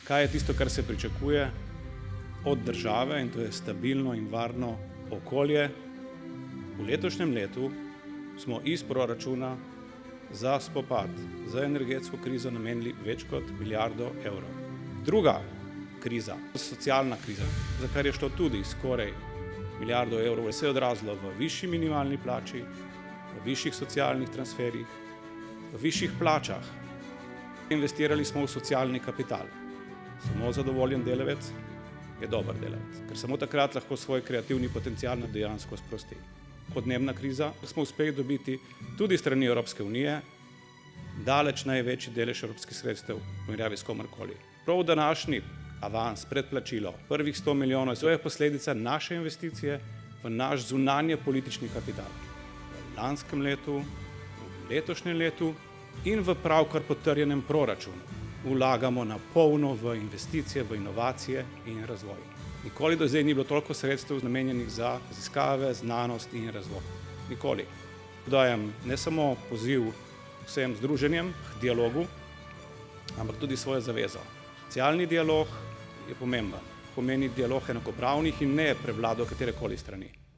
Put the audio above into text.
kaj je tisto, kar se pričakuje od države, in to je stabilno in varno okolje. V letošnjem letu smo iz proračuna za spopad z energetsko krizo namenili več kot milijardo evrov. Druga kriza, socialna kriza, za kar je šlo tudi skoraj milijardo evrov, se je odrazilo v višji minimalni plači, v višjih socialnih transferjih, v višjih plačah. Investirali smo v socialni kapital. Samo zadovoljen delavec je dober delavec, ker samo takrat lahko svoj kreativni potencial dejansko sprosti. Podnebna kriza smo uspeli dobiti tudi strani Evropske unije, daleč največji delež evropskih sredstev v primerjavi s komerkoli. Prav današnji avans, predplačilo, prvih 100 milijonov, to je posledica naše investicije v naš zunanje politični kapital. V lanskem letu, v letošnjem letu in v pravkar potrjenem proračunu vlagamo na polno v investicije, v inovacije in razvoj. Nikoli do zdaj ni bilo toliko sredstev namenjenih za raziskave, znanost in razvoj. Nikoli. Dajem ne samo poziv vsem združenjem k dialogu, ampak tudi svojo zavezo. Socialni dialog je pomemben. Pomeni dialog enakopravnih in ne prevlado katerekoli strani.